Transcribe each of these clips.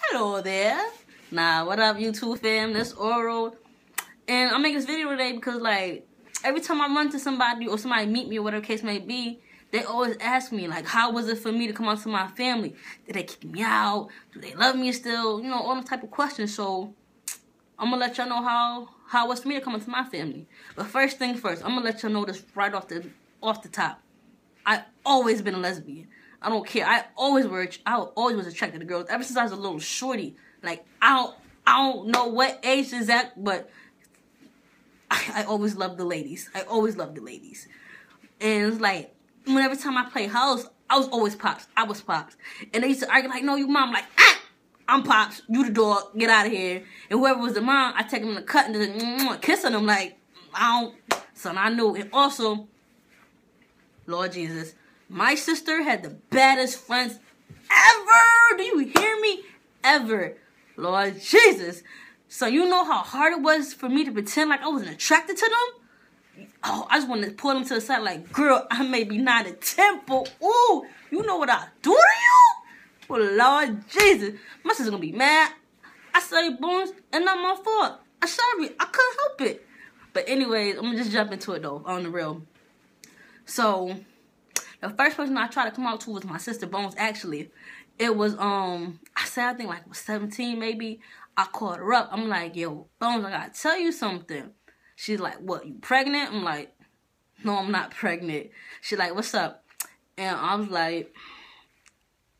Hello there. Nah, what up, YouTube fam? This Oral. And I'm making this video today because, like, every time I run to somebody or somebody meet me or whatever the case may be, they always ask me, like, how was it for me to come out to my family? Did they kick me out? Do they love me still? You know, all those type of questions. So, I'm going to let y'all know how it was for me to come into my family. But first thing first, I'm going to let y'all know this right off the top. I always been a lesbian. I don't care. I always was attracted to girls ever since I was a little shorty. Like I don't know what age is that, but I always loved the ladies. I always loved the ladies. And it's like whenever time I play house, I was always Pops. I was Pops. And they used to argue like, no, you mom. Like, I'm Pops. You the dog. Get out of here. And whoever was the mom, I take them in the cut and just kissing them like, son, I knew. And also, Lord Jesus, my sister had the baddest friends ever. Do you hear me? Ever. Lord Jesus. So you know how hard it was for me to pretend like I wasn't attracted to them? Oh, I just wanted to pull them to the side like, girl, I may be not a temple. Ooh, you know what I do to you? Oh, Lord Jesus. My sister's gonna be mad. I saw your bones and not my fault. I'm sorry. I couldn't help it. But anyways, I'm gonna just jump into it though, on the real. So, the first person I tried to come out to was my sister Bones, actually. It was, I think like I was 17 maybe. I called her up. I'm like, yo, Bones, I gotta tell you something. She's like, what, you pregnant? I'm like, no, I'm not pregnant. She's like, what's up? And I was like,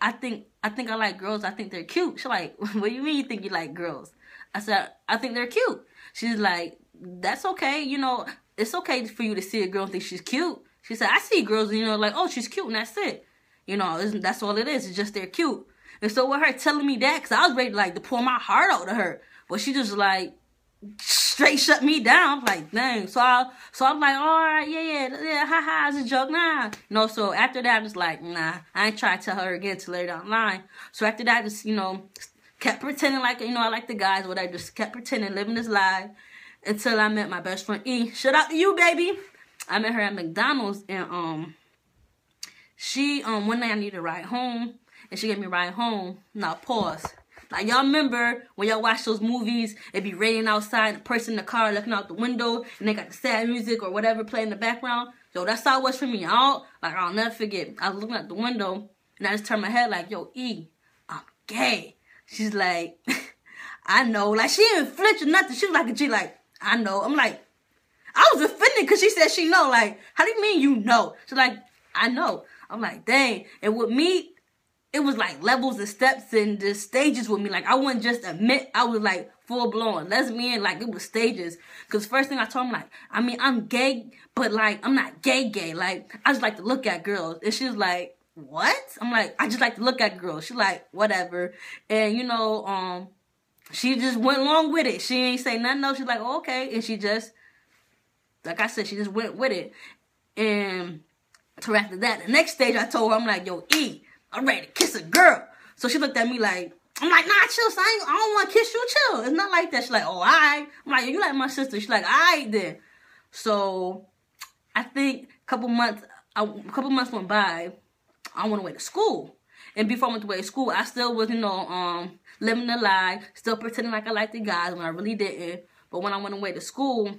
I think I like girls. I think they're cute. She's like, what do you mean you think you like girls? I said, I think they're cute. She's like, that's okay. You know, it's okay for you to see a girl and think she's cute. She said, I see girls and, you know, like, oh, she's cute and that's it. You know, that's all it is. It's just they're cute. And so with her telling me that, because I was ready like to pour my heart out to her. But she just like straight shut me down. I'm like, dang. So I'm like, all right, yeah, haha, it's a joke, nah. You know, so after that, I was like, nah, I ain't trying to tell her again till later down the line. So after that, I just, you know, kept pretending like, you know, I like the guys, but I just kept pretending, living this lie until I met my best friend E. Shout out to you, baby. I met her at McDonald's, and she one night I needed a ride home, and she gave me a ride home. Now pause. Like y'all remember when y'all watch those movies, it be raining outside, the person in the car looking out the window, and they got the sad music or whatever playing in the background. So that's how it was for me. I'll never forget. I was looking out the window, and I just turned my head like, yo, E, I'm gay. She's like, I know. Like she didn't flinch or nothing. She was like a G, like, I know. I'm like, I was offended because she said she know. Like, how do you mean you know? She's like, I know. I'm like, dang. And with me, it was like levels and steps and just stages with me. Like, I wouldn't just admit I was like full-blown lesbian. Like, it was stages. Because first thing I told him, like, I mean, I'm gay, but like, I'm not gay. Like, I just like to look at girls. And she was like, what? I'm like, I just like to look at girls. She's like, whatever. And, you know, she just went along with it. She ain't say nothing else. She's like, oh, okay. And she just, like I said, she just went with it. And so after that, the next stage I told her, I'm like, yo, E, I'm ready to kiss a girl. So she looked at me like, I'm like, nah, chill, son. I don't want to kiss you, chill. It's not like that. She's like, oh, all right. I'm like, you like my sister. She's like, all right then. So I think a couple months went by. I went away to school. And before I went away to school, I still was, you know, living the lie, still pretending like I liked the guys when I really didn't. But when I went away to school,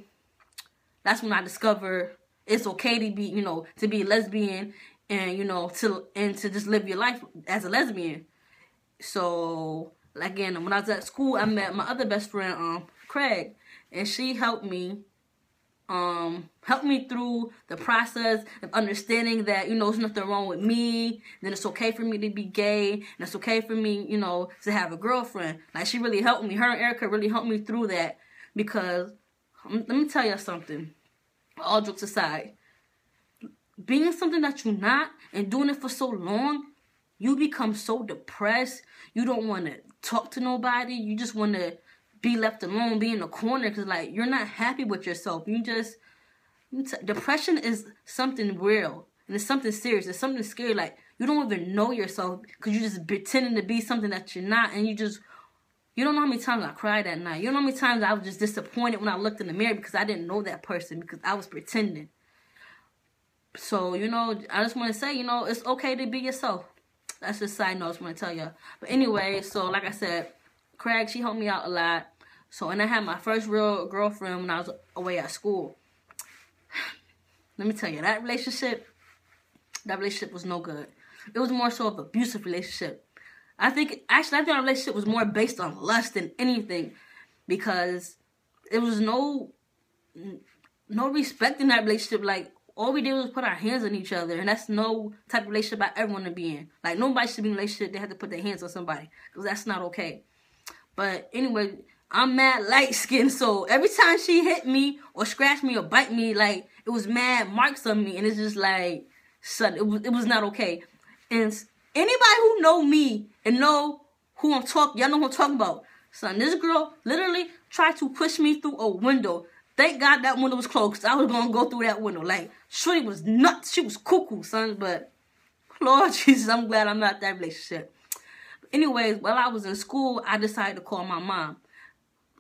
that's when I discovered it's okay to be, you know, to be a lesbian and, you know, to just live your life as a lesbian. So, again, when I was at school, I met my other best friend, Craig, and she helped me through the process of understanding that, you know, there's nothing wrong with me, then it's okay for me to be gay, and it's okay for me, you know, to have a girlfriend. Like, she really helped me. Her and Erica really helped me through that because, let me tell you something. All jokes aside, being something that you're not and doing it for so long, you become so depressed. You don't want to talk to nobody. You just want to be left alone, be in the corner because, like, you're not happy with yourself. Depression is something real and it's something serious. It's something scary. Like, you don't even know yourself because you're just pretending to be something that you're not, and you don't know how many times I cried that night. You don't know how many times I was just disappointed when I looked in the mirror because I didn't know that person because I was pretending. So, you know, I just want to say, you know, it's okay to be yourself. That's just a side note I just want to tell you. But anyway, so like I said, Craig, she helped me out a lot. So, and I had my first real girlfriend when I was away at school. Let me tell you, that relationship was no good. It was more so of an abusive relationship. I think our relationship was more based on lust than anything, because it was no respect in that relationship. Like, all we did was put our hands on each other, and that's no type of relationship I ever want to be in. Like, nobody should be in a relationship they have to put their hands on somebody, because that's not okay. But anyway, I'm mad light-skinned, so every time she hit me or scratched me or bite me, like, it was mad marks on me, and it's just like, son, it was not okay. And anybody who know me and know who I'm talking, y'all know who I'm talking about. Son, this girl literally tried to push me through a window. Thank God that window was closed, 'cause I was going to go through that window. Like, shorty was nuts. She was cuckoo, son. But, Lord Jesus, I'm glad I'm not in that relationship. But anyways, while I was in school, I decided to call my mom.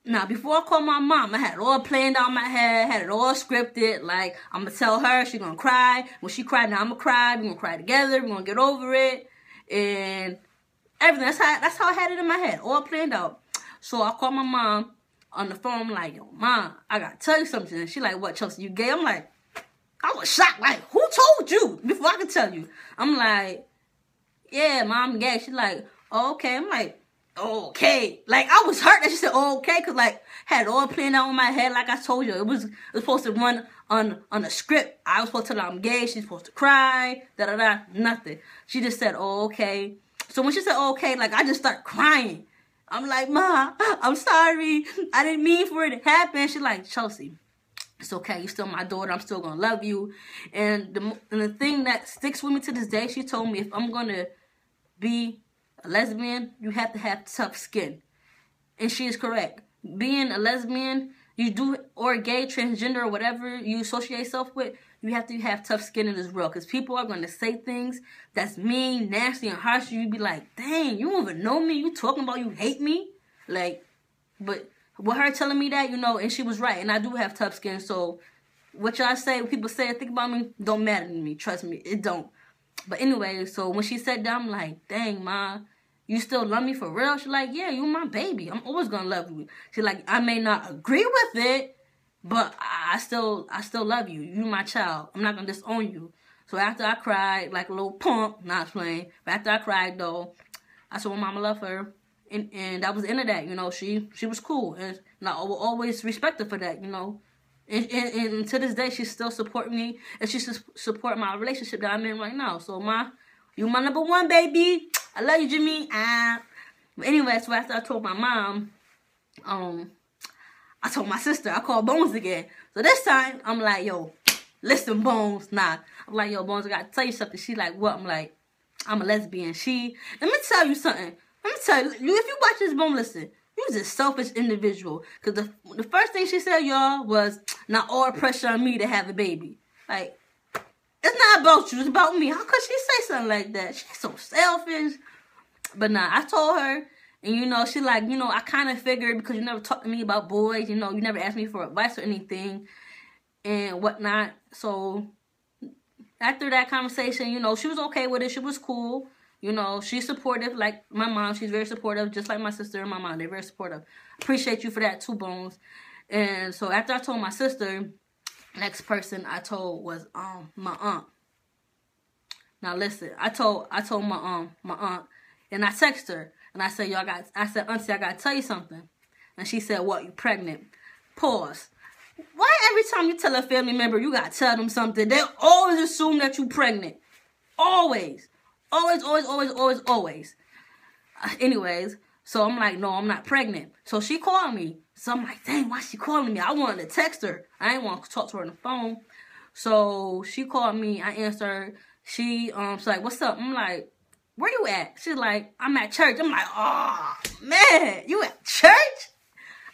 Now, before I called my mom, I had it all planned out in my head, had it all scripted. Like, I'm going to tell her, she's going to cry. When she cried, now I'm going to cry. We're going to cry together. We're going to get over it. And everything. That's how I had it in my head, all planned out. So I called my mom on the phone. I'm like, yo, Mom, I got to tell you something. And she like, what, Chelsea, you gay? I'm like, I was shocked. Like, who told you? Before I could tell you. I'm like, yeah, Mom, I'm gay. She's like, oh, okay. I'm like, okay. Like, I was hurt that she said, oh, okay, because, like, had it all planned out in my head. Like I told you, it was supposed to run on a script. I was supposed to tell her I'm gay. She's supposed to cry, da-da-da, nothing. She just said, oh, okay. So when she said, oh, okay, like, I just start crying. I'm like, Ma, I'm sorry. I didn't mean for it to happen. She's like, Chelsea, it's okay. You're still my daughter. I'm still going to love you. And the thing that sticks with me to this day, she told me, if I'm going to be a lesbian, you have to have tough skin. And she is correct. Being a lesbian, you do, or gay, transgender, or whatever you associate yourself with, you have to have tough skin in this world. Because people are going to say things that's mean, nasty, and harsh. You be like, dang, you don't even know me. You talking about you hate me? Like, but with her telling me that, you know, and she was right. And I do have tough skin. So what y'all say, what people say, think about me, don't matter to me. Trust me, it don't. But anyway, so when she said that, I'm like, dang, Ma, you still love me for real? She's like, yeah, you my baby. I'm always going to love you. She's like, I may not agree with it, but I still love you. You my child. I'm not going to disown you. So after I cried, like a little punk, not playing, but after I cried, though, I said, well, Mama love her. And that was the end of that, you know. She was cool. And I will always respect her for that, you know. And to this day, she's still supporting me. And she support my relationship that I'm in right now. So, Ma, you my number one, baby. I love you, Jimmy. But anyway, so after I told my mom, I told my sister, I called Bones again. So this time, I'm like, yo, listen, Bones. Nah. I'm like, yo, Bones, I got to tell you something. She like, what? I'm like, I'm a lesbian. Let me tell you something. Let me tell you, if you watch this, Bones, listen. You's a selfish individual. Because the first thing she said, y'all, was not all pressure on me to have a baby. Like, it's not about you. It's about me. How could she say something like that? She's so selfish. But nah, I told her. And, you know, she like, you know, I kind of figured because you never talked to me about boys. You know, you never asked me for advice or anything and whatnot. So, after that conversation, you know, she was okay with it. She was cool. You know, she's supportive like my mom. She's very supportive, just like my sister and my mom. They're very supportive. Appreciate you for that too, Bones. And so after I told my sister, next person I told was my aunt. Now listen, I told my aunt, and I texted her and I said, I said, Auntie, I gotta tell you something. And she said, what, you pregnant? Pause. Why every time you tell a family member you gotta tell them something, they always assume that you pregnant? Always. Always. Anyways, so I'm like, no, I'm not pregnant. So she called me. So I'm like, dang, why she calling me? I wanted to text her. I didn't want to talk to her on the phone. So she called me. I answered. She's like, what's up? I'm like, where you at? She's like, I'm at church. I'm like, oh, man, you at church?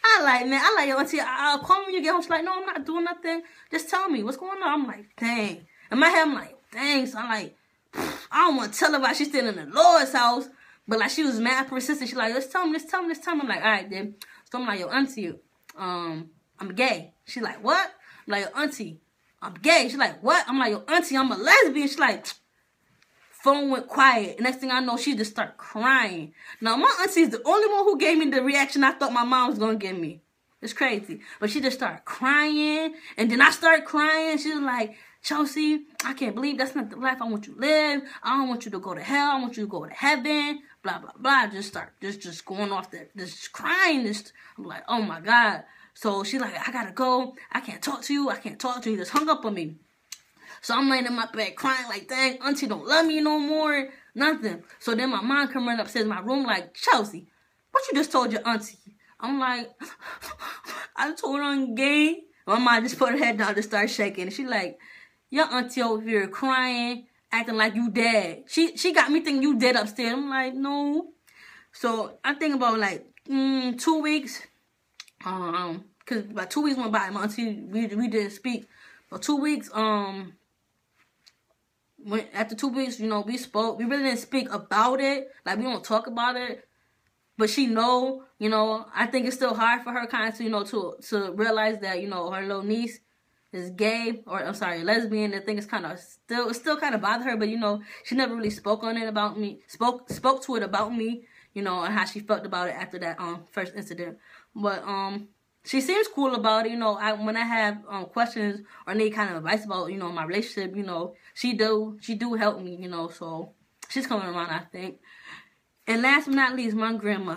I like, yo, Auntie, call me when you get home. She's like, no, I'm not doing nothing. Just tell me what's going on. I'm like, dang. In my head, I'm like, dang. So I'm like, I don't want to tell her about she's still in the Lord's house. But, like, she was mad persistent. She's like, let's tell me. I'm like, all right, then. So I'm like, yo, Auntie, I'm gay. She's like, what? I'm like, yo, Auntie, I'm gay. She's like, what? I'm like, yo, Auntie, I'm a lesbian. She's like, phone went quiet. Next thing I know, she just started crying. Now, my auntie is the only one who gave me the reaction I thought my mom was going to give me. It's crazy. But she just started crying. And then I started crying. She was like, Chelsea, I can't believe that's not the life I want you to live. I don't want you to go to hell. I want you to go to heaven. Blah, blah, blah. Just going off there. Just crying. I'm like, oh, my God. So she's like, I got to go. I can't talk to you. I can't talk to you. Just hung up on me. So I'm laying in my bed crying like, dang, auntie don't love me no more. Nothing. So then my mom come running upstairs in my room like, Chelsea, what you just told your auntie? I'm like, I told her on game. My mom just put her head down and started shaking. And she like, your auntie over here crying, acting like you dead. She got me thinking you dead upstairs. I'm like, no. So I think about like 2 weeks. Cause about 2 weeks went by. My auntie, we didn't speak. For 2 weeks, after 2 weeks, you know, we spoke. We really didn't speak about it. Like, we don't talk about it. But she know, you know, I think it's still hard for her kind of, you know, to realize that, you know, her little niece is gay, or I'm sorry, lesbian. I think it's kind of still kind of bother her, but, you know, she never really spoke on it about me, spoke to it about me, you know, and how she felt about it after that first incident. But she seems cool about it, you know. When I have questions or need kind of advice about, you know, my relationship, you know, she do help me, you know. So she's coming around, I think. And last but not least, my grandma.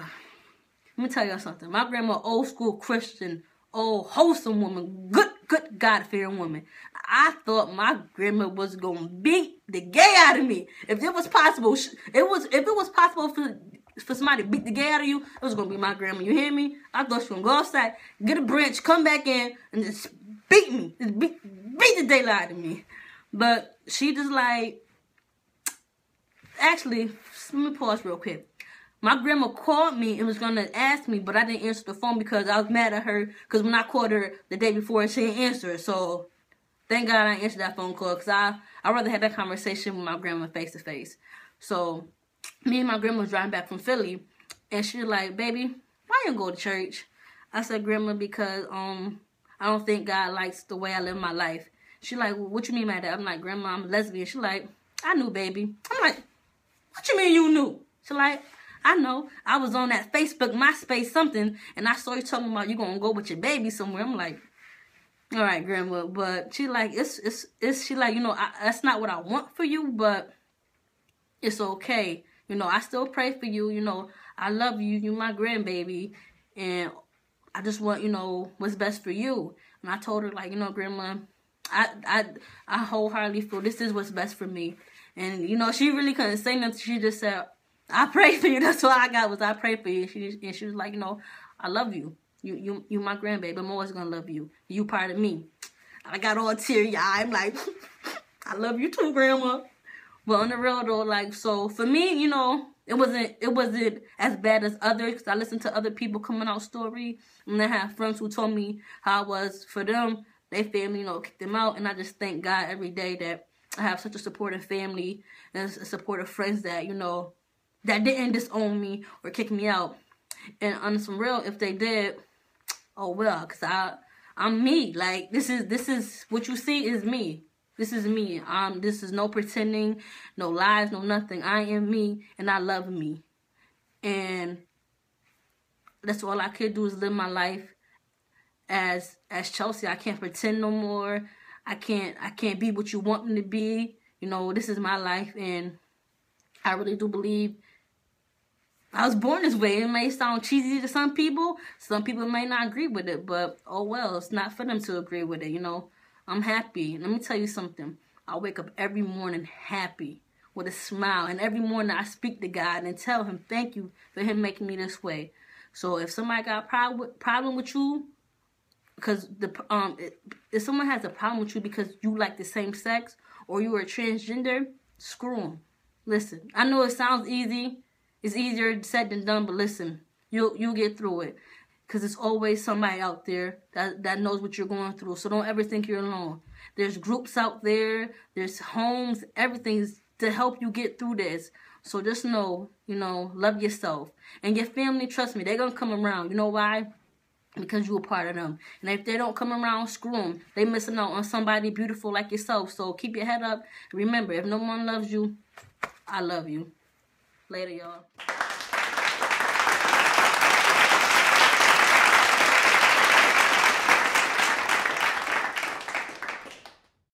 Let me tell y'all something. My grandma, old school Christian, old wholesome woman, good God-fearing woman. I thought my grandma was gonna beat the gay out of me. If it was possible, if it was possible for somebody to beat the gay out of you, it was gonna be my grandma. You hear me? I thought she was gonna go outside, get a branch, come back in, and just beat me, just beat the daylight out of me. But she just like, actually, let me pause real quick. My grandma called me and was going to ask me, but I didn't answer the phone because I was mad at her. Because when I called her the day before, she didn't answer. So, thank God I answered that phone call. Because I'd rather have that conversation with my grandma face to face. So, me and my grandma was driving back from Philly. And she was like, baby, why you go to church? I said, grandma, because I don't think God likes the way I live my life. She like, well, what you mean by that? I'm like, grandma, I'm a lesbian. She like, I knew, baby. I'm like, what you mean you knew? She like, I know. I was on that Facebook, MySpace, something, and I saw you talking about you gonna go with your baby somewhere. I'm like, all right, grandma. But she like, she like, you know, that's not what I want for you, but it's okay. You know, I still pray for you. You know, I love you. You my grandbaby, and I just want, you know, what's best for you. And I told her, like, you know, grandma, I wholeheartedly feel this is what's best for me. And, you know, she really couldn't say nothing. She just said, I pray for you. That's all I got was I pray for you. And she was like, you know, I love you. You my grandbaby. I'm always going to love you. You part of me. I got all teary-eyed. I'm like, I love you too, grandma. But on the real though, like, so for me, you know, it wasn't as bad as others. Because I listened to other people coming out story. And I have friends who told me how it was for them. They family, you know, kicked them out. And I just thank God every day that I have such a supportive family and supportive friends that, you know, that didn't disown me or kick me out. And on some real, if they did, oh well, because I'm me. Like, this is what you see is me. This is me. This is no pretending, no lies, no nothing. I am me, and I love me. And that's all I could do is live my life as Chelsea. I can't pretend no more. I can't be what you want me to be. You know, this is my life, and I really do believe I was born this way. It may sound cheesy to some people. Some people may not agree with it, but oh well, it's not for them to agree with it, you know. I'm happy. Let me tell you something. I wake up every morning happy with a smile, and every morning I speak to God and tell him thank you for him making me this way. So if somebody got a problem with you, because if someone has a problem with you because you like the same sex or you are transgender, screw them. Listen, I know it sounds easy. It's easier said than done, but listen, you'll get through it. Because there's always somebody out there that knows what you're going through. So don't ever think you're alone. There's groups out there. There's homes. Everything's to help you get through this. So just know, you know, love yourself. And your family, trust me, they're going to come around. You know why? Because you're a part of them. And if they don't come around, screw them. They missing out on somebody beautiful like yourself. So keep your head up. Remember, if no one loves you, I love you. Later, y'all.